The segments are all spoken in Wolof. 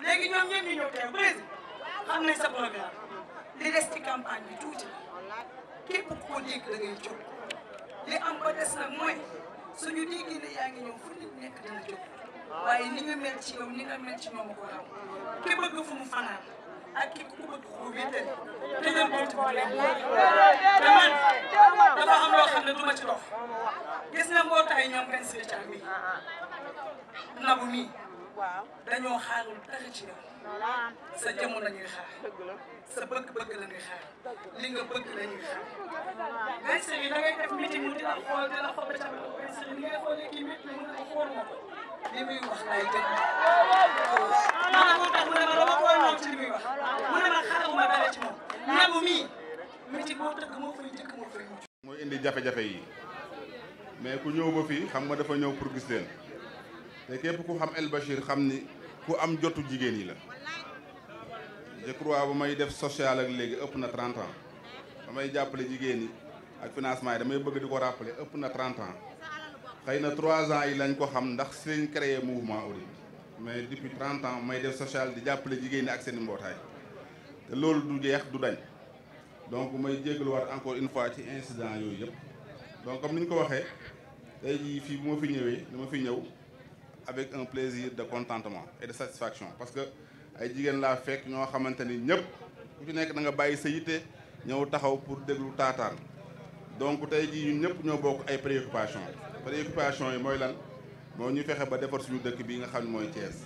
léegi ñoom ñëpp ñu ñëw teew président xam nañ sa programme li des ci campagne bi tuuti képp ku ko dégg da ngay jóg li am ba des nag mooy suñu déggee ne yaa ngi ñëw fu nit nekk dina jóg waaye ni nga mel ci yow ni nga mel ci ñoom ko raw ki bëgg fu mu fanaan ak ki ku bëgg ko wéetal te ñoom bunt bi leen te man dafa am loo xam ne du ma ci dox gis nga mbootaay ñoom benn si ca mi nabu mii dañoo xaarul dara ci yow sa jëmm la ñuy xaar sa bëgg-bëgg la ñuy xaar li nga bëgg la ñuy xaar benn sëriñ da ngay def meeting mu di la xool di la xool ba ca benn sëriñ li ngay xoolee kii métti mu ne xool ma ko li muy wax laay dégg maanaam moo tax mu ne ma dama koy noonu ci li muy wax mu ne ma xaaruma dara ci moom nabu mii meeting boo tëgg moo fay njëkk moo fay mujj. mooy indi jafe-jafe yi mais ku ñëw ba fii xam nga dafa ñëw pour gis leen te képp ku xam El Bachir xam ni ku am jotu jigéen yi la je crois ba may def social ak léegi ëpp na 30 ans damay jàppale jigéen yi ak financement yi damay bëgg di ko rappeler ëpp na 30 ans xëy na 3 ans yi lañ ko xam ndax si lañ créé mouvement Ori mais depuis 30 ans may def social di jàppale jigéen ñi ak seen i mbootaay te loolu du jeex du dañ donc may jégaluwaat encore une fois ci incident yooyu yëpp donc comme ni ñu ko waxee tey jii fii bu ma fi ñëwee dama fi ñëw avec un plaisir de contentement et de satisfaction parce que ay jigéen laa fekk ñoo xamante ni ñëpp ku ci nekk da nga bàyyi sa yitte ñëw taxaw pour déglu taataan donc tey jii ñun ñëpp ñoo bokk ay préoccupation yi mooy lan moo ñu fexe ba defar suñu dëkk bi nga xam ne mooy Thiès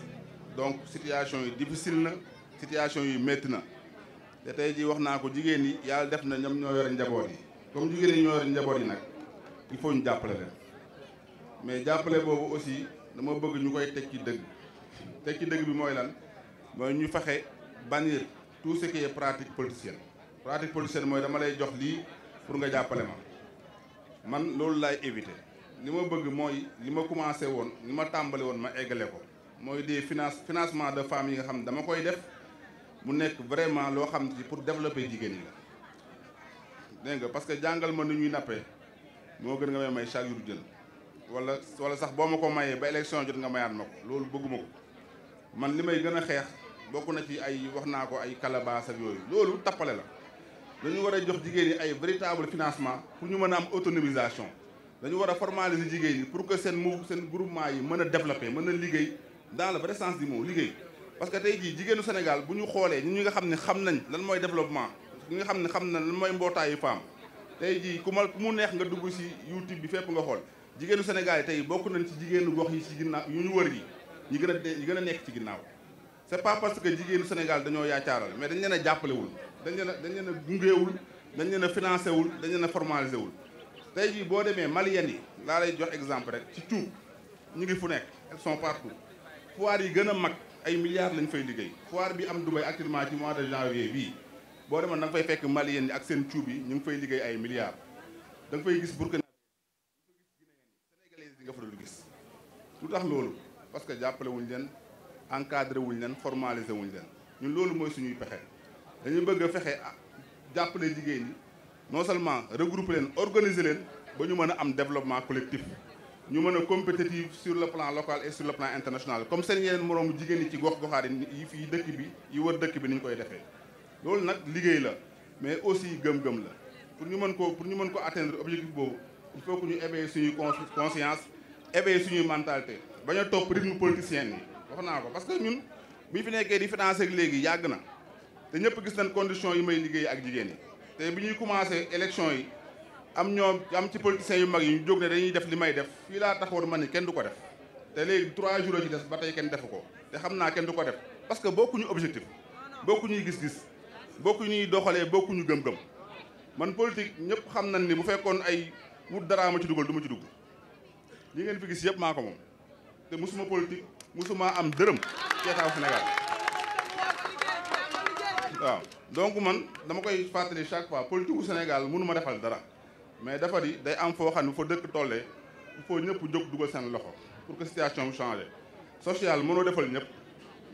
donc situation yi difficile na situation yi métti na te tey jii wax naa ko jigéen yi yàlla def na ñoom ñoo yore njaboot yi comme jigéen yi ñoo yore njaboot yi nag il faut ñu jàppale leen mais jàppale boobu aussi dama bëgg ñu koy teg ci dëgg bi mooy lan mooy ñu fexe bannir tout ce qui est pratique politicienne mooy dama lay jox lii pour nga jàppale ma man loolu laay éviter li ma bëgg mooy li ma commencé woon li ma tàmbali woon ma eggale ko mooy des financement de femmes yi nga xam ne dama koy def mu nekk vraiment loo xam ne pour développer jigéen ñi la dégg nga parce que jàngal ma nu ñuy nappee moo gën nga may chaque jour jël wala sax boo ma ko mayee ba élection jot nga mayaat ma ko loolu bëgguma ko man li may gën a xeex bokk na ci ay wax naa ko ay calebasse ak yooyu loolu tappale la dañu war a jox jigéen ñi ay véritable financement pour ñu mën a am autonomisation dañu war a formaliser jigéen ñi pour que seen groupement yi mën a développer mën a liggéey dans le vrai sens du mot liggéey parce que tey jii jigéenu Sénégal bu ñu xoolee ñi nga xam ne xam nañ lan mooy développement ñi nga xam ne xam nañ lan mooy mbootaayu femme tey jii ku mu neex nga dugg ci YouTube bi fépp nga xool jigéenu Sénégal yi tey bokk nañ ci jigéenu gox yi ci ginnaaw yu ñu wër yi ñi gën a nekk ci ginnaaw c'est pas parce que jigéenu Sénégal dañoo yaacaaral mais dañ leen a jàppalewul dañ leen a gungeewul dañ leen a financé wul dañ leen a formalisé wul tey jii boo demee maliennes yi laa lay jox exemple rek ci cuub ñu ngi fu nekk elles sont partout foire yi gën a mag ay milliards lañ fay liggéey foire bi am Dubaï actuellement ci mois de janvier bii boo demoon da nga fay fekk maliennes yi ak seen cuub yi ñu ngi fay liggéey ay milliards da nga fay gis Burkina sénégalais yi nga fa dul gis lu tax loolu parce que jàppale wuñ leen encadré wuñ leen formalisé wuñ leen ñun loolu mooy suñuy pexe dañuy bëgg a fexe jàppale jigéen ñi non seulement regrouper leen organiser leen ba ñu mën a am développement collectif ñu mën a compétitif sur le plan local et sur le plan international comme seen yeneen moroomu jigéen ñi ci gox-goxaat yi fii dëkk bi yi wër dëkk bi ni ñu koy defee loolu nag liggéey la mais aussi gëm-gëm la pour ñu mën ko atteindre objectif boobu il faut que ñu éveiller suñuy conscience éveiller suñuy mentalité bañ a topp rythme politicien yi wax naa ko parce que ñun bi ñu fi nekkee di financer ak léegi yàgg na te ñëpp gis nañ conditions yi may liggéey ak jigéen yi te bi ñuy commencé élection yi am ci politiciens yu mag yi ñu jóg ne dañuy def li may def fii laa taxawoon ma ni kenn du ko def te léegi 3 jours ci des ba tey kenn defu ko te xam naa kenn du ko def parce que bokkuñu objectif bokkuñuy gis-gis bokkuñuy doxalee bokkuñu gëm-gëm man politique ñëpp xam nañ ni bu fekkoon ay wut dara ma ci dugal du ma ci dugg li ngeen fi gis yëpp maa ko moom te musuma politique musuma am dërëm ci état Sénégal waaw donc man dama koy fàttali chaque fois politique gu Sénégal mënu ma defal dara mais dafa di day am foo xam ne bu fa dëkk tollee il faut ñëpp jóg dugal seen loxo pour que situation bi changé social mënoo defal ñëpp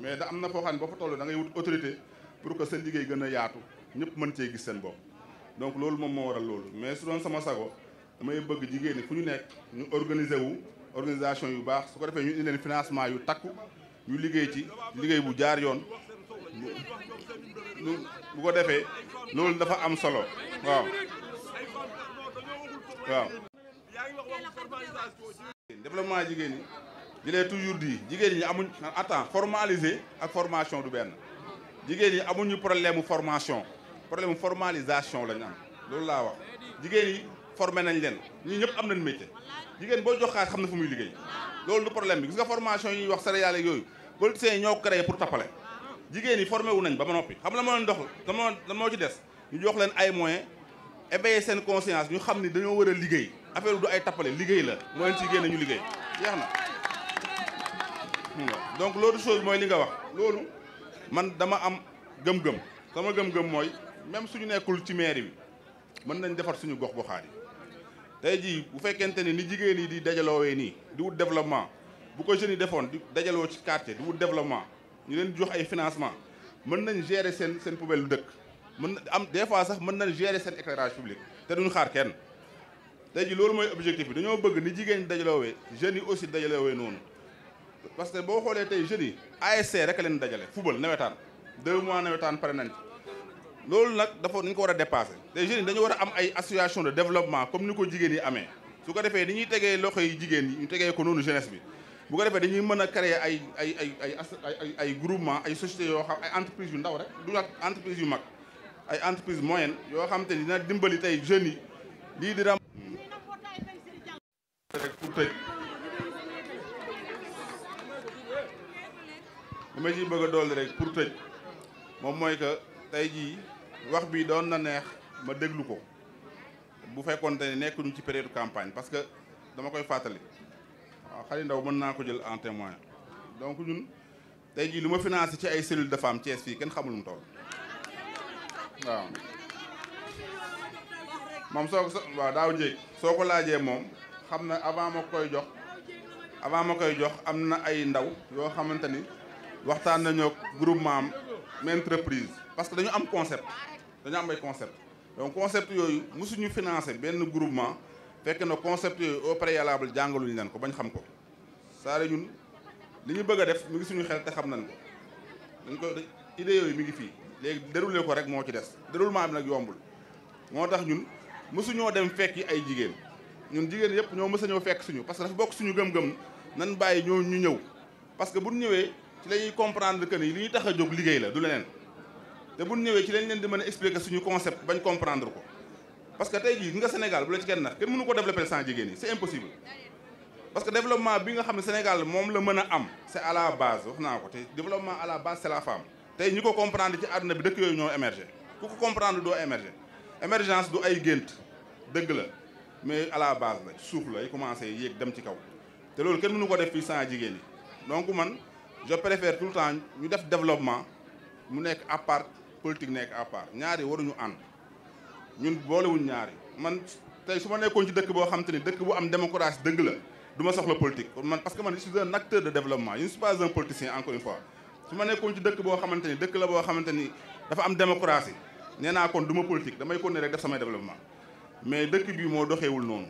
mais da am na foo xam ne boo fa toll da ngay wut autorité pour que seen liggéey gën a yaatu ñëpp mën cee gis seen bopp donc loolu moom moo waral loolu mais su doon sama sago damay bëgg jigéen ñi fu ñu nekk ñu organiser wu organisation yu baax su ko defee ñu indi leen financement yu takku ñu liggéey ci liggéey bu jaar yoon bu ko defee loolu dafa am solo waaw waaw. développement jigéen ñi jëlee toujours di jigéen ñi amuñ attends formaliser ak formation du benn jigéen ñi amuñu problème mu formation problème mu formalisation lañ am loolu laa wax jigéen yi formé nañ leen ñii ñëpp am nañ métier jigéen boo jox xaalis xam na fu muy liggéey loolu du problème bi gis nga formation yi ñuy wax céréales yooyu politiciens yi ñoo créé pour tappale jigéen yi formé wu nañ ba noppi xam la moo leen dox la moo ci des ñu jox leen ay moyens éveiller seen conscience ñu xam ni dañoo war a liggéey affaire du ay tappale liggéey la moo leen ci génne ñu liggéey jeex na. donc l'autre chose mooy li nga wax loolu man dama am gëm-gëm sama gëm-gëm mooy même suñu nekkul ci mairie bi mën nañ defar suñu gox goxaat yi tey jii bu fekkente ni jigéen yi di dajaloowee nii di wut développement bu ko jeunes yi defoon di dajaloo ci quartier di wut développement ñu leen jox ay financement mën nañ gérer seen poubelle lu dëkk mën am des fois sax mën nañ gérer seen éclairage public te duñu xaar kenn tey jii loolu mooy objectif bi dañoo bëgg ni jigéen ñi dajaloowee jeunes yi aussi dajaloowee noonu parce que boo xoolee tey jeunes yi ASC rek a leen dajale football nawetaan 2 mois nawetaan pare nañ ci loolu nag dañu ko war a dépasser tey jeunes yi dañu war a am ay association de développement comme ni ko jigéen yi amee su ko defee ni ñuy tegee loxo yi jigéen yi ñu tegee ko noonu jeunesse bi bu ko defee dañuy mën a créer ay groupement ay sociétés yoo xam ay entreprises yu ndaw rek du nag entreprise yu mag ay entreprise moyenne yoo xam te ni dina dimbali tey jeunes yi lii di ram rek pour tëj li ma ciy bëgg a dolli rek pour tëj moom mooy que tey jii wax bi doon na neex ma déglu ko bu fekkoon te ne nekkuñu ci période campagne parce que dama koy fàttali waaw Khady Ndaw mën naa ko jël en témoin donc ñun tey jii lu ma financé ci ay cellules de femmes Thiès fii kenn xamul lu mu toll waaw moom waaw daaw jéeg soo ko laajee moom xam na avant ma koy jox am na ay ndaw yoo xamante ni waxtaan nañoo groupement am entreprise parce que dañu am concept dañu am ay concept donc concept yooyu mosuñu financé benn groupement fekk na concept yooyu au préalable jàngaluñu leen ko bañ xam ko c'est-à-dire ñun li ñu bëgg a def mi ngi suñu xel te xam nañ ko dañ ko idée yooyu mi ngi fii léegi déroulé ko rek moo ci des déroulement bi nag yombul moo tax ñun mosuñoo dem fekki ay jigéen ñun jigéen yëpp ñoo mës a ñëw fekk suñu parce que dafa bokk suñu gëm-gëm nan bàyyi ñoo ñu ñëw parce que bu ñu ñëwee ci la ñuy comprendre que ni li ñuy tax a jóg liggéey la du leneen te bu ñu ñëwee ci lañ leen di mën a expliquer suñu concept bañ comprendre ko parce que tey jii nga Sénégal bu la ci kenn nax kenn mënu ko développer sans jigéen yi c'est impossible parce que développement bi nga xam ne Sénégal moom la mën a am c'est à la base wax naa ko te développement à la base c'est la femme tey ñi ko comprendre ci àdduna bi dëkk yooyu ñoo émerger ku ko comprendre doo émerger émergence du ay gént dëgg la mais à la base la ci suuf la ay commencé yéeg dem ci kaw te loolu kenn mënu ko def fii sans jigéen yi donc man je préfère tout le temps ñu def développement mu nekk à part politique nekk à part ñaari waruñu ànd ñun boolewuñ ñaari man tey su ma nekkoon ci dëkk boo xam te ni dëkk bu am démocratie dëgg la du ma soxla politique man parce que man je suis un acteur de développement je ne suis pas un politicien encore une fois su ma nekkoon ci dëkk boo xamante ni dëkk la boo xamante ni dafa am démocratie nee naa kon du ma politique damay continuer rek def samay développement mais dëkk bi moo doxeewul noonu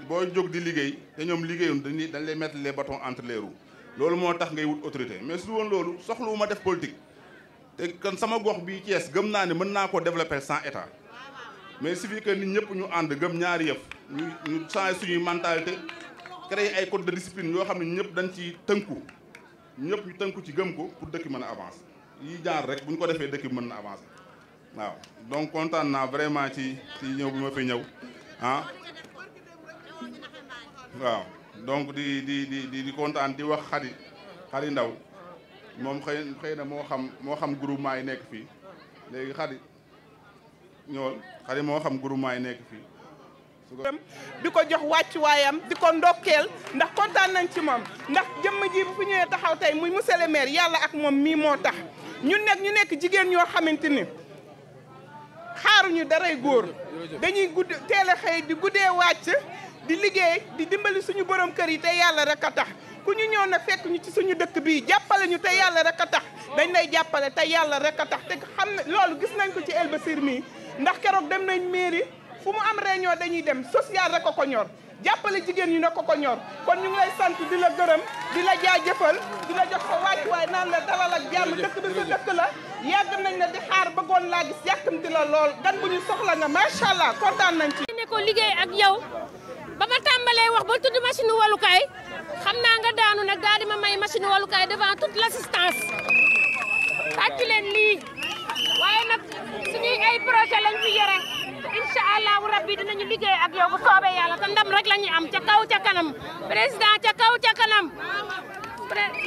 boo jóg di liggéey te ñoom liggéeyun dañ lay mettre les bâtons entre les roues loolu moo tax ngay wut autorité mais su woon loolu soxlawu ma def politique te kon sama gox bii Thiès gëm naa ne mën naa ko développer sans état mais il suffit que nit ñëpp ñu ànd gëm ñaari yëf ñu changer suñuy mentalité créer ay code de discipline yoo xam ne ñëpp dañ ci tënku ñëpp ñu tënku ci gëm ko pour dëkk mën a avancer yi jaar rek bu ñu ko defee dëkk bi mën na avancer waaw donc kontaan naa vraiment ci ñëw bi ma fi ñëw ah waaw donc di kontaan di wax Khady Ndaw moom xëy na moo xam groupement yi nekk fii léegi Khady moo xam groupement yi nekk fii di ko jox wàccuwaayam di ko ndokkeel ndax kontaan nañ ci moom ndax jëmm ji bu fi ñëwee taxaw tey muy monsieur le maire yàlla ak moom mii moo tax ñun nag ñu nekk jigéen ñoo xamante ni xaaruñu daray góor dañuy teel a xëy di guddee wàcc di liggéey di dimbali suñu borom kër yi te yàlla rek a tax ku ñu ñëw na fekk ñu ci suñu dëkk bii jàppale ñu te yàlla rek a tax dañ lay jàppale te yàlla rek a tax te xam ne loolu gis nañ ko ci El Bassir mii ndax keroog dem nañ mairie fu mu am réunion dañuy dem social rek a ko ñor jàppale jigéen ñi ne ko ñor kon ñu ngi lay sant di la gërëm di la jaajëfal di la jox sa wàccuwaay naan la dalal ak jàmm dëkk bi sa dëkk la yàgg nañ la di xaar bëggoon laa gis yàkkamti la lool gan bu ñu soxla nga macha allah kontaan nañ ci. ne ko liggéey ak yow ba ma tàmbalee wax ba tudd machine walukaay xam naa nga daanu nag daal di ma may machine walukaay devant toute l'assistance tàcc leen lii waaye nag suñuy ay projet lañ fi yore incha allahu rabbi dinañu liggéey ak yow bu soobee yàlla te ndam rek la ñuy am ca kaw ca kanam président ca kaw ca kanam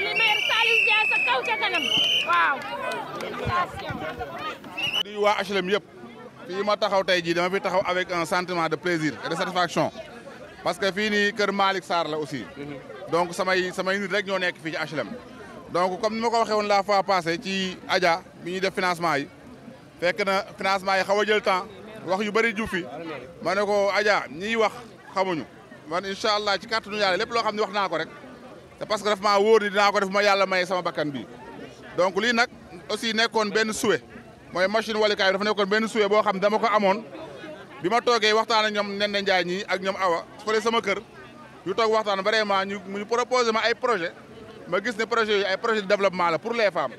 li maire Saliou Dia sa kaw ca kanam waaw. di waa HLM yëpp fii ma taxaw tey jii dama fi taxaw avec un sentiment de plaisir et de satisfaction parce que fii nii kër Malick Sarr la aussi donc samay nit rek ñoo nekk fii ci HLM donc comme ni ma ko waxee woon la fois passée ci Adja bi ñuy def financement yi fekk na financement yi xaw a jël temps wax yu bëri ju fi ma ne ko Adja ñiy wax xamuñu man incha allah ci kàttanu yàlla lépp loo xam ne wax naa ko rek c'est parce que daf maa wóor ni dinaa ko def ma yàlla may sama bakkan bi donc lii nag aussi nekkoon benn souhait mooy machine walukaay bi dafa nekkoon benn souhait boo xam ne dama ko amoon bi ma toogee waxtaan ak ñoom Nene Ndiaye ñii ak ñoom Awa fële sama kër ñu toog waxtaan vraiment ñu proposé ma ay projet ma gis ne projet yi ay projet de développement la pour les femmes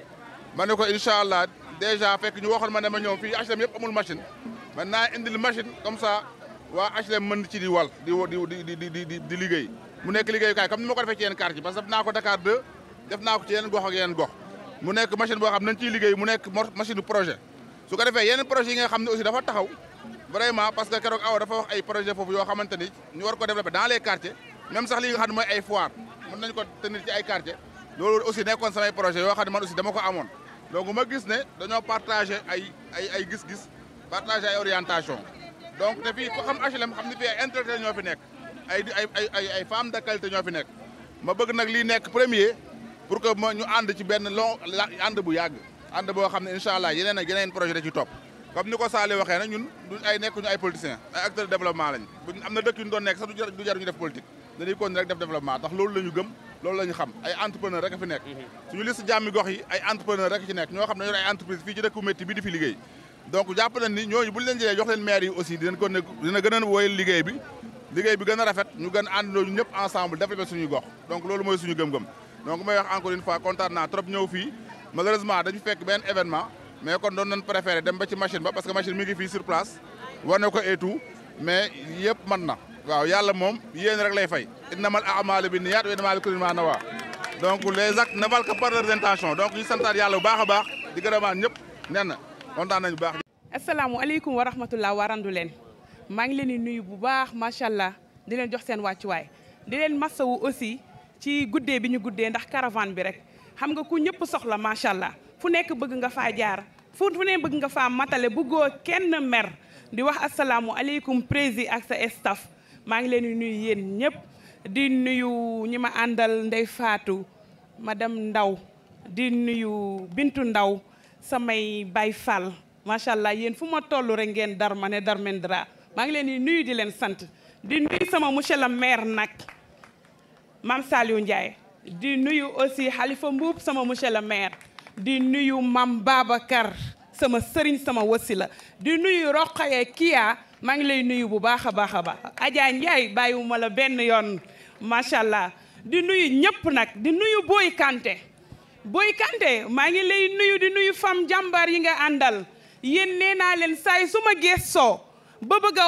ma ne ko incha allah déjà fekk ñu waxoon ma ne ma ñoom fii HLM yëpp amul machine man naa indil machine comme ça waa HLM mën ci di wal di liggéey mu nekk liggéeyukaay comme ni ma ko defee ci yeneen quartier parce que def naa ko Dakar 2 def naa ko ci yeneen gox ak yeneen gox mu nekk machine boo xam nañ ciy liggéey mu nekk machine projet su ko defee yeneen projet yi nga xam ne aussi dafa taxaw vraiment parce que keroog Awa dafa wax ay projet foofu yoo xamante ni ñu war ko développer dans les quartiers même sax li nga xam ne mooy ay foire mën nañ ko tenir ci ay quartiers loolu aussi nekkoon samay projet yoo xam ne man aussi dama ko amoon donc ma gis ne dañoo partager ay gis-gis partager ay orientation donc te fii ko xam HLM xam ne fii ay intellectuels ñoo fi nekk ay femmes de qualité ñoo fi nekk ma bëgg nag lii nekk premier pour que ñu ànd ci benn ànd bu yàgg ànd boo xam ne incha allah yeneen ak yeneen projet da ci topp comme ni ko Saliou waxee nag ñun du ay nekkuñu ay politiciens ay acteurs de développement lañ am na dëkk yu ñu doon nekk sax du jar ñu def politique dañuy continuer rek def développement tax loolu la ñu gëm loolu la ñu xam ay entrepreneur rek a fi nekk suñu liste jàmmi gox yi ay entrepreneur rek ci nekk ñoo xam ne yor ay entreprise fii ci dëkku métti bi di fi liggéey donc jàpp nañ ni ñooñu bu ñu leen jëlee jox leen maire yi aussi dina gën a woyal liggéey bi gën a rafet ñu gën a àndandoo ñu ñëpp ensemble développer suñuy gox donc loolu mooy suñu gëm-gëm donc may wax encore une fois kontaan naa trop ñëw fii malheureusement dañu fekk benn événement mais kon doon nañ préféré dem ba ci machine ba parce que machine mi ngi fii sur place wane ko et tout mais yëpp mën na waaw yàlla moom yéen rek lay fay innamal a'maalu binniyaat wa innamaa likulli imri'in maa nawaa donc les actes ne valent que par leurs intentions donc ñu santaat yàlla bu baax a baax di gërëmaat ñëpp nee na kontaan nañu bu baax. asalaamualeykum wa rahmatullah wa Randoulène maa ngi leen di nuyu bu baax macha allah di leen jox seen wàccuwaay di leen masawu aussi ci guddee bi ñu guddee ndax caravane bi rek xam nga ku ñëpp soxla macha allah fu nekk bëgg nga faa jaar fu ne bëgg nga faa matale bëggoo kenn mer di wax asalaamualeykum président ak sa staff maa ngi leen di nuyu yéen ñëpp di nuyu ñi ma àndal Ndey Fatou madame Ndaw di nuyu Bintu Ndaw samay Baay Fall macha allah yéen fu ma toll rek ngeen dar ma ne Darmendra maa ngi leen di nuyu di leen sant di nuyu sama monsieur le maire nag Mame Saliou Ndiaye di nuyu aussi Khalifa Mbuub sama monsieur le maire di nuyu Mame Babacar sama sëriñ sama wasila di nuyu Roqaye Kia maa ngi lay nuyu bu baax a baax a baax Adja Ndiaye bàyyiwuma la benn yoon macha allah di nuyu ñëpp nag di nuyu Boy Kanté maa ngi lay nuyu di nuyu femme jàmbaar yi nga àndal yéen nee naa leen saay su ma gëstoo ba bëgg a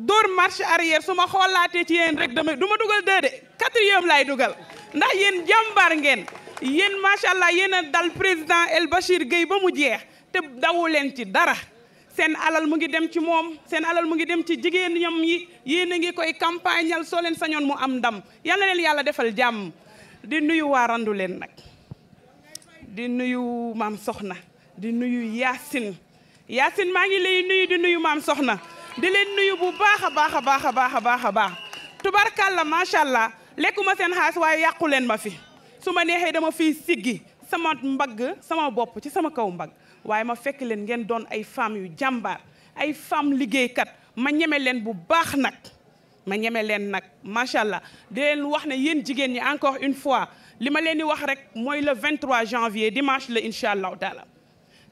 dóor marche arrière su ma xoolaatee ci yéen rek du ma dugal 2 de 4e laay dugal ndax yéen jàmbaar ngeen yéen macha allah yéen a dal président El Bachir Gueye ba mu jeex te dawu leen ci dara seen alal mu ngi dem ci moom seen alal mu ngi dem ci jigéen ñam yi yéen a ngi koy campagnal soo leen sañoon mu am ndam yal na leen yàlla defal jàmm di nuyu waa Randoulène nag di nuyu maam Soxna di nuyu Yacine maa ngi lay nuyu di nuyu maam Soxna di leen nuyu bu baax a baax a baax a baax a baax a baax tubarkalla macha allah lekkuma seen xaas waaye yàqu leen ma fi su ma neexee dama fiy siggi sama mbagg sama bopp ci sama kaw mbagg waaye ma fekk leen ngeen doon ay femmes yu jàmbaar ay femmes liggéeykat ma ñeme leen bu baax nag macha allah di leen wax ne yéen jigéen ñi encore une fois li ma leen di wax rek mooy le 23 janvier dimanche la incha allahu taala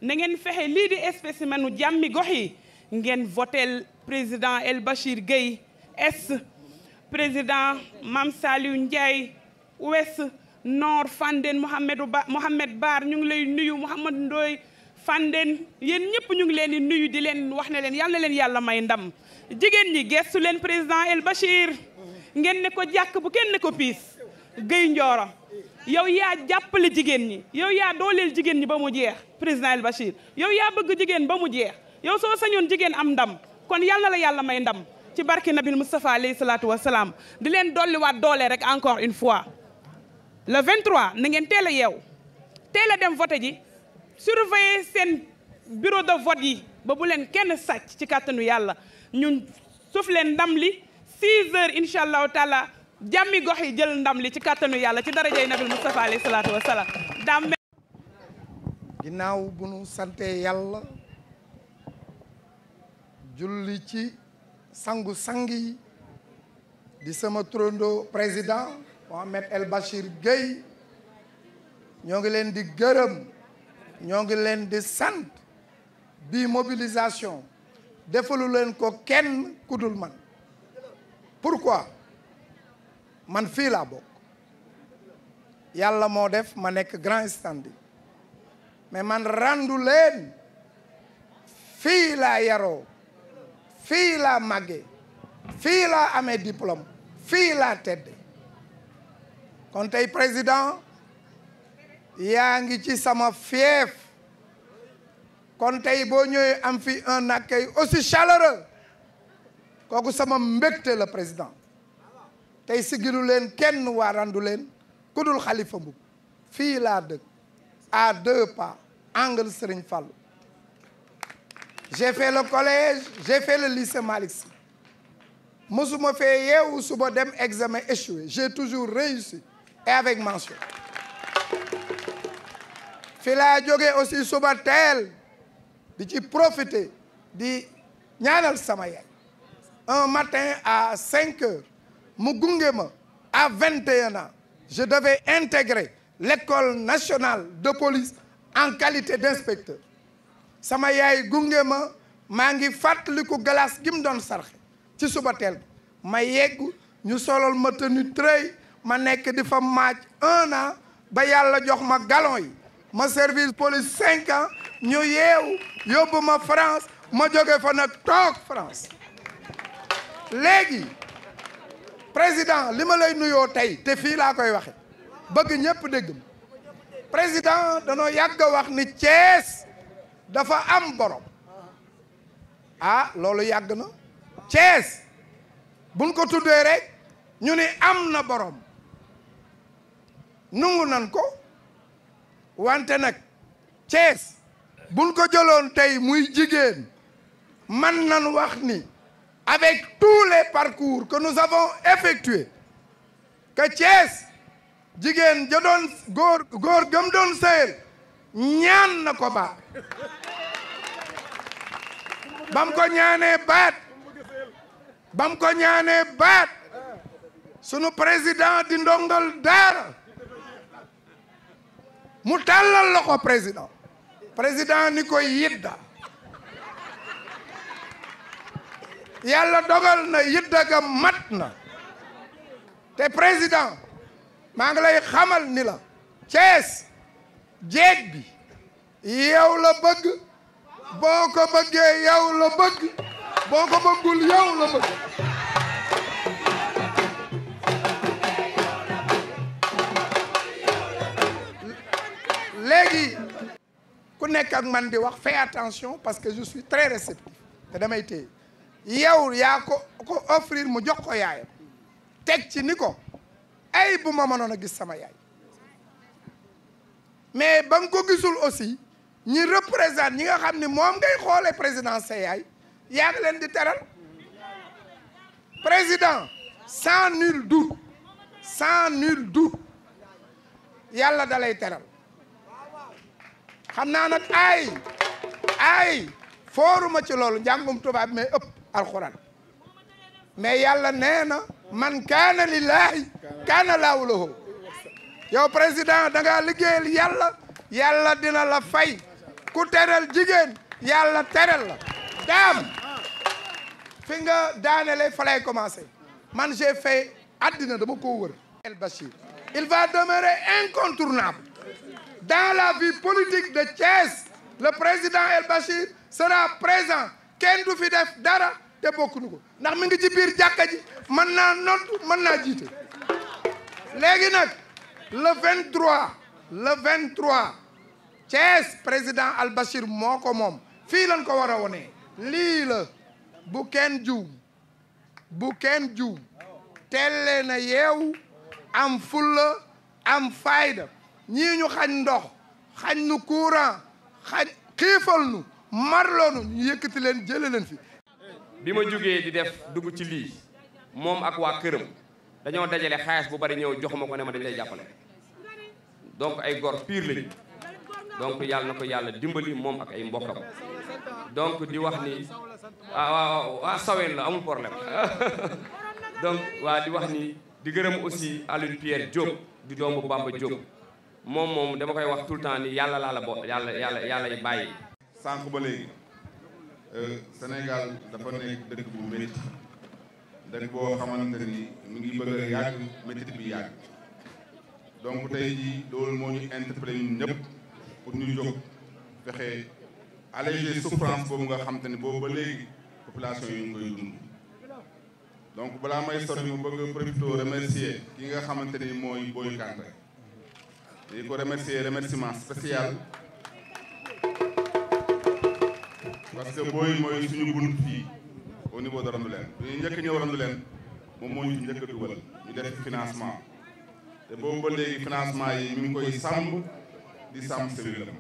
na ngeen fexe lii di spécimen u jàmmi gox yi ngeen votel président El Bachir Gueye président Mame Saliou Ndiaye Ouest Nord Fandène Mohamed Bar ñu ngi lay nuyu Mouhamad Ndoye Fandène yéen ñëpp ñu ngi leen di nuyu di leen wax ne leen yàlla na leen yàlla may ndam jigéen ñi gestu leen président El Bachir ngeen ne ko jàkk bu kenn ne ko piis Guèye Ndioro yow yaa jàppale jigéen ñi yow yaa dooleel jigéen ñi ba mu jeex président El Bachir yow yaa bëgg jigéen ba mu jeex yow soo sañoon jigéen am ndam kon yàlla la yàlla may ndam ci barke Nabil Moustapha alayhi salaatu wasalaam di leen dolliwaat doole rek encore une fois le 23 na ngeen teel a yeew teel a dem voté ji surveiller seen bureau de vote yi ba bu leen kenn sàcc ci kàttanu yàlla ñun suuf leen ndam li 6 heures incha allahu taala jàmmi gox yi jël ndam li ci kàttanu yàlla ci darajay Nabil Moustapha alayhi salaatu wasalaam daam ginnaaw bu nu sante yàlla julli ci sangu sangi di sama turando président Mohamed El Bachir Guèye ñoo ngi leen di gërëm ñoo ngi leen di sant bi mobilisation defalu leen ko kenn kudul man pourquoi man fii laa bokk yàlla moo def ma nekk grand standing mais man randu leen fii laa yaroo fii laa màggee fii laa amee diplôme fii laa tedde kon tey président yaa ngi ci sama fief kon tey boo ñëwee am fi un accueil aussi chaleureux kooku sama mbégte la président tey sigilu leen kenn waarandu leen ku dul Khalifa Mboup fii laa dëkk à 2 pas angle Serigne Fallou j'ai fait le collège j'ai fait le lycée Malick Sy mosuma fee yeewu suba dem examen échoué j'ai toujours réussi et avec mention fi laa jógee aussi suba teel di ci profiter di ñaanal sama yaay un matin à 5 heures mu gunge ma à 21 ans je devais intégrer l'école nationale de police en qualité d'inspecteur sama yaay gunge ma maa ngi fàttaliku glace gi mu doon sarxe ci suba teel ma yeggu ñu solol ma tenue treuil ma nekk di fa maaj 1 an ba yàlla jox ma galon yi ma service police 5 ans ñu yeewu yóbbu ma France ma jóge fa nag toog France léegi président li ma lay nuyoo tey te fii laa koy waxe bëgg ñëpp dégg ma président danoo yàgg a wax ni Thiès dafa am borom ah loolu yàgg na Thiès buñ ko tuddee rek ñu ni am na borom nungu nan ko wante nag Thiès buñ ko jëloon tey muy jigéen man nan wax ni avec tous les parcours que nous avons effectués que Thiès jigéen ja doon góor gëm doon sëyal ñaan na ko baat bam ko ñaanee baat sunu président di ndongal daara mu tàllal loxo président ni ko yidda yàlla dogal na yidda ga mat na te président maa ngi lay xamal ni la Thiès jeeg bi yow la bëgg boo ko bëggee yow la bëgg boo ko bëggul yow la bëgg léegi ku nekk ak man di wax fais attention parce que je suis très réceptif te damay téye yow yaa ko offrir mu jox ko yaayam teg ci ni ko ay bu ma mënoon a gis sama yaay mais ba nga ko gisul aussi ñi représente ñi nga xam ni moom ngay xoolee président sa yaay yaa ngi leen di teral président sans nul doute yàlla da lay teral xam naa nag ay fooruma ci loolu njàngum tubaab mais ëpp alxuraan mais yàlla nee na man kaana lillaahi kaana laahu lahu yow président da ngaa liggéeyal yàlla dina la fay ku teral jigéen yàlla teral la daam fi nga daanele fa lay commencé man j'ai fait àddina dama ko wër. El Bachir il va demeurer incontournable dans la vie politique de Thiès. Le président El Bachir sera présent kenn du fi def dara te bokkuñu ko ndax mi ngi ci biir jàkka ji mën naa nodd mën naa jiite. léegi nag le 23 Thiès président El Bachir moo ko moom fii lañ ko war a wone lii la bu kenn juum telle na yeewu am fulla am fayda ñii ñu xañ ndox xañ nu courant xañ xiifal nu marloonu ñu yëkkati leen jële leen fi. bi ma jógee di dugg ci lii moom ak waa këram dañoo dajale xaalis bu bari ñëw jox ma ko ne ma dañ lay jàppale donc ay gor pire lañu donc yàlla na ko yàlla dimbali moom ak ay mbokkam donc di wax ni waa saween la amul problème donc waa di wax ni di gërëm aussi Alioune Pierre Diop di doomu Bamba Diop moom dama koy wax tout le temps ni yàlla laa la yàlla yi bàyyi. sànq ba léegi Sénégal dafa nekk dëkk bu métti dëkk boo xamante ni mu ngi bëgg a yàgg métti bi yàgg donc tey jii loolu moo ñu interpellé ñun ñëpp pour ñu jóg fexe alléger souffrance boobu nga xamante ni boobu ba léegi population yi ñu koy dund. donc balaa may sori mu bëgg a profité remercier ki nga xamante ni mooy Boy Kanté di ko remerciement spécial parce que Boy mooy suñu bunt fii au niveau de Randoulène ñu njëkk ñëw Randoulène moom moo ñu njëkk a dugal ñu def financement te boobu ba léegi financement yi mi ngi koy sàmm di sàmm cellule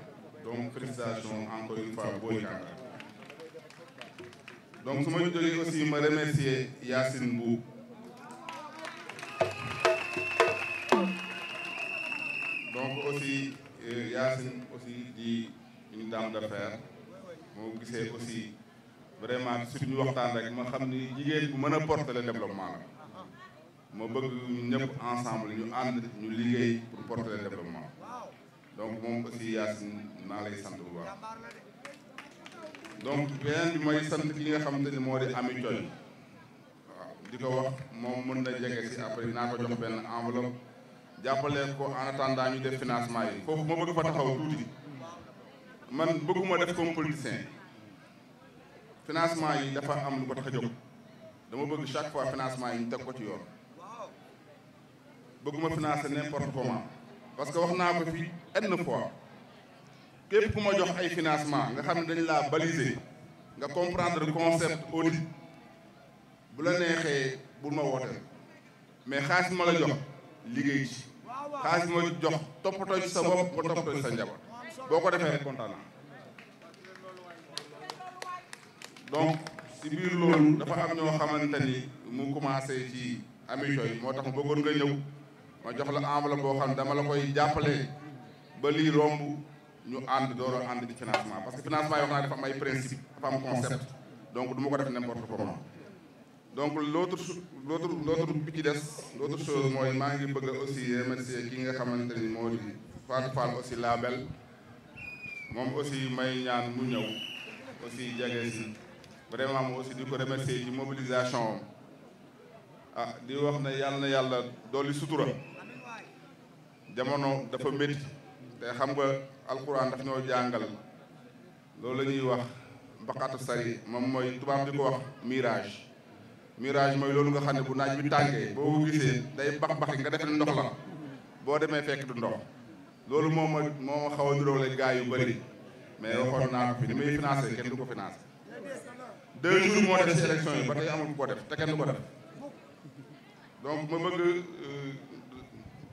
donc félicitations encore une fois Boy Kanté. donc su ma jógee aussi ma remercier Yacine Mboup donc aussi Yacine aussi di une dame d'affaires moo gisee aussi vraiment suñu waxtaan rek ma xam ni jigéen bu mën a porter le développement la ma bëgg ñun ñëpp ensemble ñu ànd ñu liggéey pour porter le développement donc moom aussi Yacine maa lay sant bu baax. donc beneen bi mooy sant ki nga xamante ni moo di Ami Thioye waaw di ko wax moom mën na jege si après naa ko jox benn enveloppe jàppale ko en attendant ñu def financement yi foofu ma bëgg fa taxaw tuuti man bëgguma def comme politicien financement yi dafa am lu ko tax a jóg dama bëgg chaque fois financement yi ñu teg ko ci yoon bëgguma financer n'importe comment parce que wax naa ko fi une fois képp ku ma jox ay financement nga xam ne dañ laa baliser nga comprendre concept audit bu la neexee bul ma wooteel mais xaalis ma la jox liggéey ci xaalis ma jox toppatoo ci sa bopp nga toppatoo ci sa njaboot boo ko defee rek kontaan naa donc si biir loolu dafa am ñoo xamante ni mu commencé ci Ami Thioye moo tax ma bëggoon nga ñëw ma jox la enveloppe boo xam ne dama la koy jàppale ba lii romb ñu ànd door a ànd ci financement parce que financement yoo xam ne dafa am ay principe dafa am concept donc du ma ko def n'importe comment donc l'autre bi ci des l'autre chose mooy maa ngi bëgg aussi remercier ki nga xamante ni moo di Fatou Fall aussi la belle moom aussi may ñaan mu ñëw aussi jege si vraiment mu aussi di ko remercier ci mobilisation di wax ne yàlla na yàlla dolli sutura jamono dafa métti te xam nga alquran daf ñoo jàngal loolu la ñuy wax mbaqatu sari moom mooy tubaab di ko wax mirage mooy loolu nga xam ne bu naaj bi tàngee boo ko gisee day bax-baxi nga def ne ndox la boo demee fekk du ndox loolu moo ma xaw a niróole gars yu bëri mais waxoon naa ko fi ni muy financé kenn du ko financé 2 jours moo def si élection yi ba tey amul ku ko def te kenn du ko def donc ma bëgg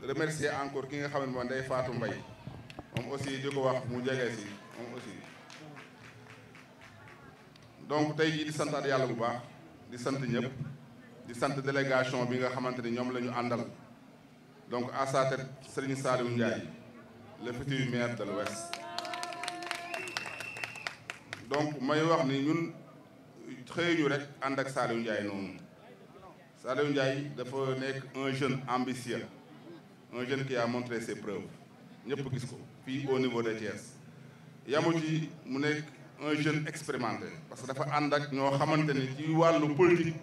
remercier encore ki nga xam ne moom day Fatou Mbaye moom aussi di ko wax mu jege si moom aussi donc tey jii di santaat yàlla bu baax di sant ñëpp di sant délégation bi nga xamante ni ñoom la ñu àndal donc à sa tête Serigne Saliou Ndiaye le futur maire de l'Ouest donc may wax ni ñun xëyuñu rek ànd ak Saliou Ndiaye noonu Saliou Ndiaye dafa nekk un jeune ambitieux un jeune qui a montré ses preuves ñëpp gis ko fii au niveau de Thiès yamu ci mu nekk un jeune expérimenté parce que dafa ànd ak ñoo xamante ni ci wàllu politique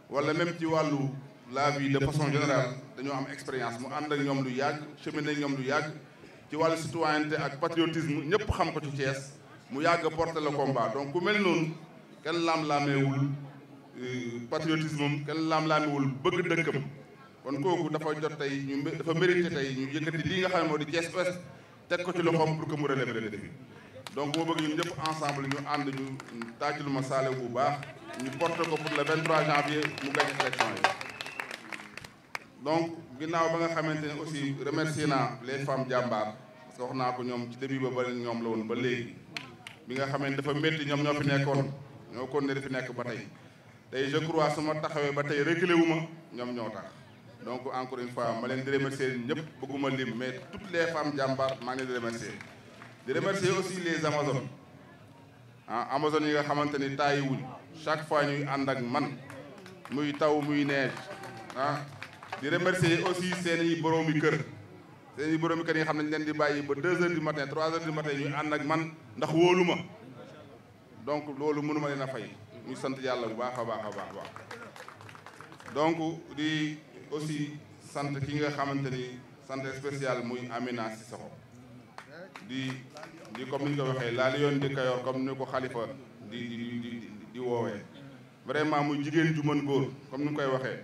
wala même ci wàllu la vie de façon générale dañoo am expérience mu ànd ak ñoom lu yàgg cheminer ak ñoom lu yàgg ci wàllu citoyenneté ak patriotisme ñëpp xam ko ci Thiès mu yàgg porter le combat donc ku mel noonu kenn laam-laameewul patriotisme am kenn laam-laameewul bëgg dëkkam kon kooku dafa jot tey dafa mérité tey ñu yëkkati lii nga xam ne moo di Thiès Ouest teg ko ci loxoom pour que mu relever le défi donc moo bëgg ñun ñëpp ensemble ñu ànd ñu tàccul ma saale bu baax ñu porter ko pour le 23 janvier mu gañ élection yi donc ginnaaw ba nga xamante ne aussi remercier naa les femmes jàmbaar parce que wax naa ko ñoom ci début ba ñoom la woon ba léegi bi nga xamante dafa métti ñoom ñoo fi nekkoon ñoo kon ne di fi nekk ba tey je crois su ma taxawee ba tey reculé wu ma ñoom ñoo tax donc encore une fois ma leen di remercier ñëpp bëgguma lim mais toutes les femmes jàmbaar maa ngi leen di remercier aussi les amazones amazones yi nga xamante ni tàyyi wuñ chaque fois ñuy ànd ak man muy taw muy neige di remercier aussi seen i boroomi kër yi nga xam ne ñu leen di bàyyi ba 2 heures du matin 3 heures du matin ñuy ànd ak man ndax wóolu ma donc loolu mënuma leen a fay muy sant yàlla bu baax a baax donc di aussi sant ki nga xamante ni sant spécial muy Amina Sissoko di comme ni ñu ko waxee laa li yoon di Kayor comme ni ko Khalifa di woowee vraiment muy jigéen ju mën góor comme ni mu koy waxee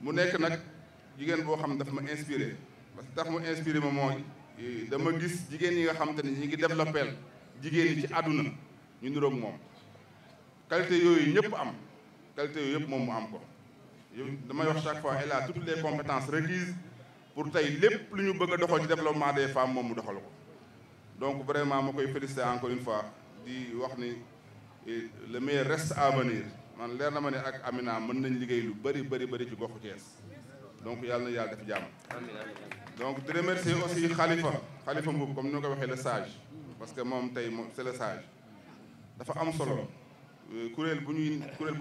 mu nekk nag jigéen boo xam ne daf ma inspiré parce que tax mu inspiré ma mooy dama gis jigéen yi nga xamante ni ñi ngi développé jigéen ñi ci àdduna ñu niroog moom qualité yooyu ñëpp am qualité yooyu yëpp moom mu am ko damay wax chaque fois elle a toutes les compétences requises pour tey lépp lu ñu bëgg a doxal ci développement des femmes moom mu doxal ko donc vraiment ma koy féliciter encore une fois di wax ni le meilleur reste à venir man leer na ma ne ak Amina mën nañ liggéey lu bëri ci goxu Thiès donc yàlla na yàlla def jàmm donc di remercier aussi Khalifa Mboup comme ni ma ko waxee le sage parce que moom tey moom c'est le sage dafa am solo kuréel bu ñu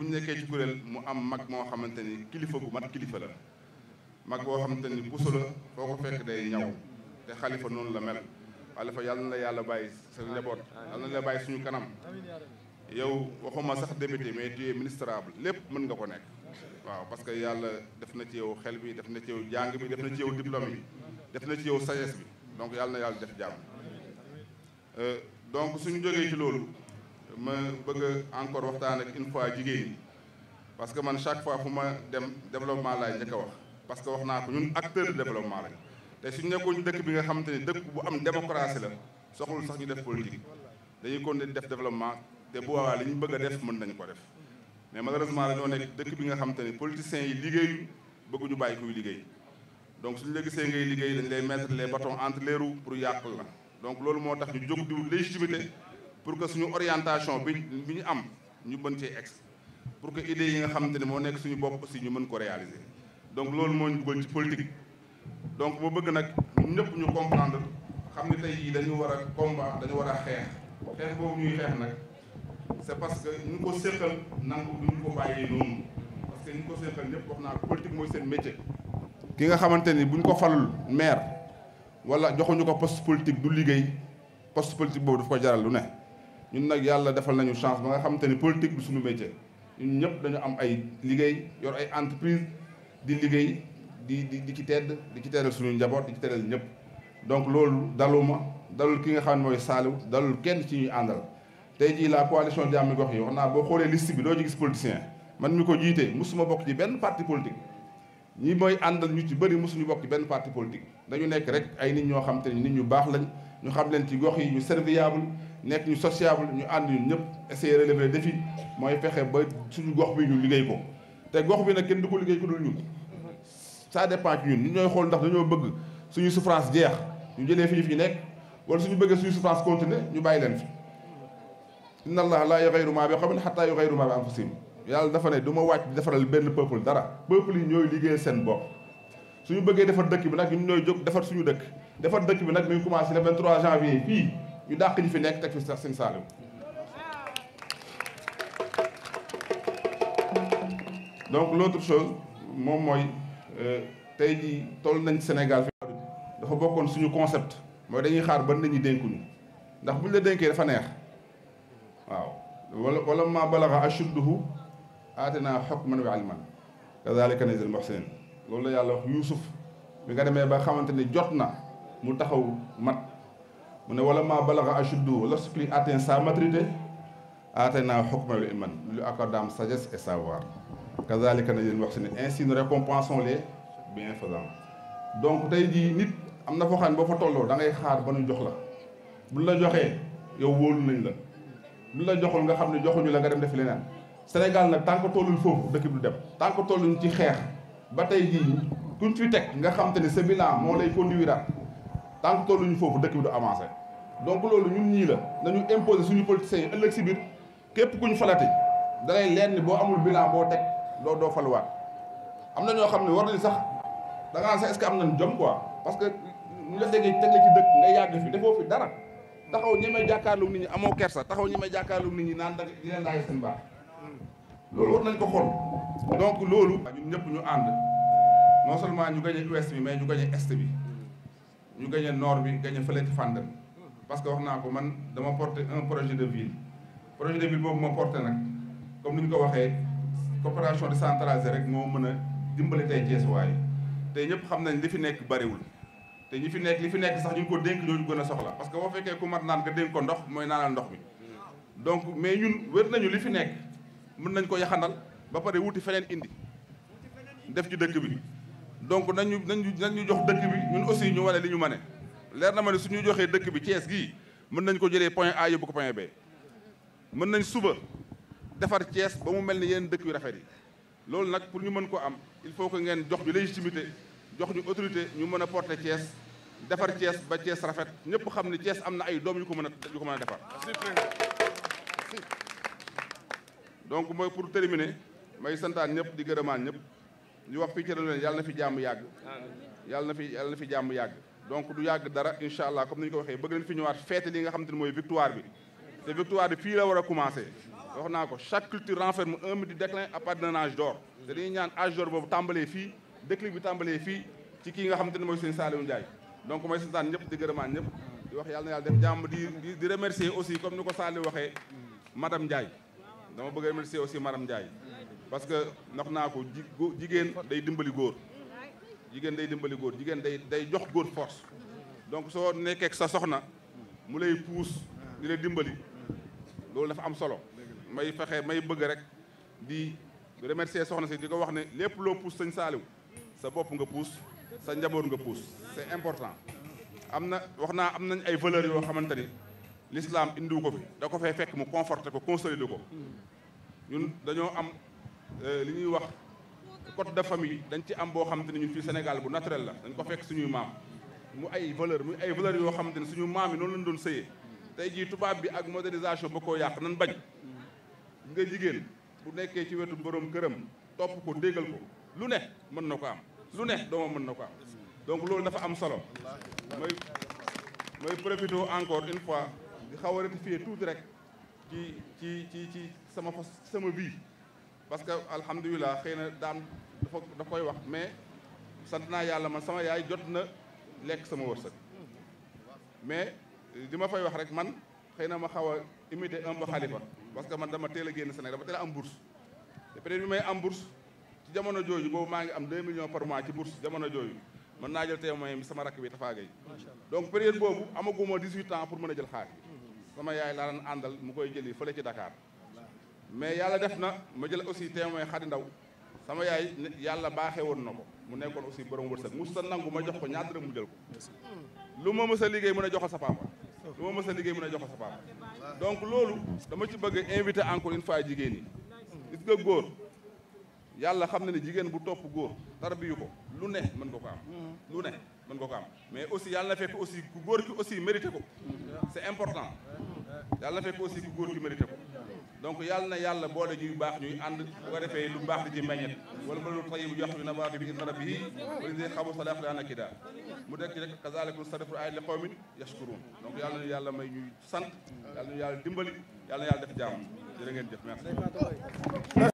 nekkee ci kuréel mu am mag moo xamante ni kilifa gu mat kilifa la mag boo xamante ni puso la foo ko fekk day ñaw te Khalifa noonu la mel Khalifa yàlla na la yàlla bàyyi sa njaboot yàlla na la bàyyi suñu kanam yow waxuma sax député mais tu es ministrable lépp mën nga ko nekk waaw parce que yàlla def na ci yow xel bi def na ci yow jàng bi def na ci yow diplôme bi def na ci yow sagesse bi donc yàlla na yàlla def jàmm donc suñu jógee ci loolu ma bëgg encore waxtaan ak une fois jigéen ñi parce que man chaque fois fu ma dem développement laay njëkk a wax parce que wax naa ko ñun acteur de développement lañ te suñu nekkoon ci dëkk bi nga xamante ni dëkk bu am démocratie la soxlul sax ñu def politique dañuy continuer def développement te bu waawaa li ñu bëgg a def mën nañu ko def mais malheureusement dañoo nekk dëkk bi nga xamante ni politiciens yi liggéeyu bëgguñu bàyyi kuy liggéey donc suñu la gisee ngay liggéey dañ lay mettre les bâtons entre les roues pour yàq la donc loolu moo tax ñu jóg di légitimité pour que suñu orientation bi ñu am ñu mën cee ex pour que idées yi nga xamante ni moo nekk suñu bopp aussi ñu mën ko réaliser donc loolu moo ñu dugal ci politique donc moo bëgg nag ñun ñëpp ñu comprendre xam ne tey jii dañu war a combat dañu war a xeex boobu ñuy xeex nag c'est parce que ñu ko séqal nangu duñu ko bàyyee noonu parce que ñu ko séqal ñëpp wax naa politique mooy seen métier. ki nga xamante ni buñ ko falul maire wala joxuñu ko poste politique du liggéey poste politique boobu daf ko jaral lu ne ñun nag yàlla defal nañu chance ba nga xamante ni politique du suñu métier ñun ñëpp dañu am ay liggéey yor ay entreprise di liggéey di ci tedd di ci teddal suñu njaboot di ci teddal ñëpp donc loolu daluma dalul ki nga xam ne mooy Saliou dalul kenn ci ñuy àndal tey jii la coalition Jàmmi Gox yi wax naa boo xoolee liste bi doo ci gis politicien man mi ko jiite musuma bokk ci benn parti politique ñi mooy àndal ñu ci bëri musuñu bokk ci benn parti politique dañu nekk rek ay nit ñoo xam te ni nit ñu baax lañ ñu xam leen ci gox yi ñu serviable nekk ñu sociable ñu ànd ñun ñëpp essayer relever le défi mooy fexe ba suñu gox bi ñu liggéey ko te gox bi nag kenn du ko liggéey ko dul ñun ça dépend ci ñun ñooy xool ndax dañoo bëgg suñu souffrance jeex ñu jëlee fi ñu fi nekk wala suñu bëggee suñu souffrance continuer ñu bàyyi leen fi inna allaha laa yughayyiru maa bi qawmin hattaa yughayyiru maa bi anfusihim yàlla dafa ne du ma wàcc di defaral benn peuple dara peuple yi ñooy liggéey seen bopp suñu bëggee defar dëkk bi nag ñun ñooy jóg defar suñu dëkk defar dëkk bi nag mi ngi commencé le 23 janvier fii ñu dàq ñi fi nekk teg fi sax seen Saliou donc l'autre chose moom mooy tey jii toll nañ Sénégal fi dafa bokkoon suñu concept mooy dañuy xaar ba nit ñi dénkuñu ndax buñ la dénkee dafa neex waaw wala maa balaga ashudduhu aatinaa hukman wa ilman kazalika najzil muhsinin loolu la yàlla wax Yuusuf bi nga demee ba xamante ni jot na mu taxaw mat mu ne wala ma balaga ashuddu lorsqu'il atteint sa maturité atayna hukman wa ilman lui accordâmes sagesse et savoir kazalika najzil muhsinin ainsi nous récompensons les bienfaisants. Donc tey jii nit am na foo xam ne boo fa tolloo da ngay xaar ba ñu jox la buñ la joxee yow wóolu nañ la buñ la joxul nga xam ne joxuñu la nga dem def leneen. Sénégal nag tant que tolluñ foofu dëkk bi du dem tant que tolluñ ci xeex ba tey jii kuñ fi teg nga xam te ne sa bilan moo lay conduire tant que tolluñ foofu dëkk bi du avancé. Donc loolu ñun ñii la nañu imposer suñu politiciens yi ëllëg si biir képp kuñ falati da lay leen ni boo amul bilan boo teg doo faluwaat. Am na ñoo xam ne war nañ sax da ngaa sax est-ce que am nañ jom quoi parce que ñu la déggee teg la ci dëkk nga yàgg fi defoo fi dara taxaw ñi may jàkkaarloog nit ñi amoo kersa taxaw ñi may jàkkaarloog nit ñi naan da di leen laaj seen baax loolu war nañ ko xool. Donc loolu ñun ñëpp ñu ànd non seulement ñu gagné ouest bi mais ñu gagné est bi ñu gagné nord bi gagné fële ci Fandène parce que wax naa ko man dama porté un projet de ville boobu ma porté nag comme ni ñu ko waxee coopération décentralisée rek moo mën a dimbali tey Thiès waaye tey ñëpp xam nañ li fi nekk bariwul te li fi nekk sax ñu ngi ko dénk ñooñu gën a soxla parce que boo fekkee ku mat naan nga dénk ko ndox mooy naanal ndox mi donc mais ñun wér nañu li fi nekk mën nañ ko yaxanal ba pare wuti feneen indi def ci dëkk bi donc nañu jox dëkk bi ñun aussi ñu wane li ñu mane leer na ma ne suñu joxee dëkk bi Thiès gii mën nañ ko jëlee point A yóbbu ko point B mën nañ suba defar Thiès ba mu mel ni yeneen dëkk yu rafet yi loolu nag pour ñu mën ko am il faut que ngeen jox ñu légitimité jox ñu autorité ñu mën a porter Thiès defar Thiès ba Thiès rafet ñëpp xam ne Thiès am na ay doom yu ko mën a defar. Donc mooy pour terminer may santaan ñëpp di gërëmaan ñëpp di wax fii ci ren yàlla na fi jàmm yàgg. yàlla na fi jàmm yàgg. donc du yàgg dara incha allah comme ni ñu ko waxee bëgg nañ fi ñëwaat feete li nga xam te ne mooy victoire bi te victoire bi fii la war a commencé. wax naa ko chaque culture renferme un mythe du déclin à partir d'un âge d'or te dañuy ñaan âge d'or boobu tàmbalee fii déclic bi tàmbalee fii ci kii nga xam te ne mooy sëñ Saliou Ndiaye donc mooy santaan ñëpp di gërëmaan ñëpp di wax yàlla na yàlla def jàmm di remercier aussi comme ni ko Saliou waxee madame Ndiaye dama bëgg a remercier aussi madame Ndiaye parce que wax naa ko jigéen day dimbali góor jigéen day jox góor force donc soo nekkee ak sa soxna mu lay puus di la dimbali loolu dafa am solo may bëgg rek di remercier soxna si di ko wax ne lépp loo puus sëñ Saliou sa bopp nga puus sa njaboot nga puus c'est important am nañ ay valeurs yoo xamante ni l'islam indiwu ko fi da ko fay fekk mu conforter ko consolider ko ñun dañoo am li ñuy wax code de famille dañ ci am boo xamante ni ñun fii Sénégal bu naturel la dañ ko fekk suñuy maam mu ay valeurs yoo xamante ni suñu maam yi noonu lañ doon sëyee tey jii tubaab bi ak modernisation ba koo yàq nan bañ nga jigéen bu nekkee ci wetu borom këram topp ko déggal ko lu ne mën na ko am lu ne doomam mën na ko am donc loolu dafa am solo mooy profité encore une fois di xaw a rectifier tuuti rek ci sama vie parce que alhamdulilah xëy na daam dafa koy wax mais sant naa yàlla man sama yaay jot na lekk sama wërsëg mais li ma fay wax rek man xëy na ma xaw a imiter un peu Khalifa parce que man dama teel a génn Sénégal dama teel a am bourse te peut-être bi may am bourse ci jamono jooju boobu maa ngi am 2 millions par mois ci bourse jamono jooju mën naa jël témoin bi sama rakk bi Tafa Gueye donc période boobu amaguma 18 ans pour mën a jël xaalis sama yaay laa daan àndal mu koy jëli fële ci Dakar mais yàlla def na ma jël aussi témoin Xadi Ndaw sama yaay yàlla baaxee woon na ko mu nekkoon aussi borom wërsëg mu sa nangu ma jox ko ñaar dërëm mu jël ko lu ma mës a liggéey mën a joxal sa papa donc loolu dama ci bëgg invité encore une fois jigéen ñi gis nga góor yàlla xam na ne jigéen bu topp góor tarbiyu ko lu ne mën nga ko am mais aussi yàlla na fekk aussi ku góor ki aussi mérité ko c'est important yàlla na fekk aussi ku góor ki mérité ko donc yàlla na yàlla boole ñuy baax ñuy ànd bu ko defee lu baax di ci meññet wala ba lu tayibu jox bi nabaatu bi idna rabbihi wala di xabu salaf la nakida mu dekk ci rek kazalika nusarrifu ayati li qawmin yashkurun donc yàlla na yàlla may ñuy sant yàlla na yàlla dimbali yàlla na yàlla def jàmm jërë ngeen jëf merci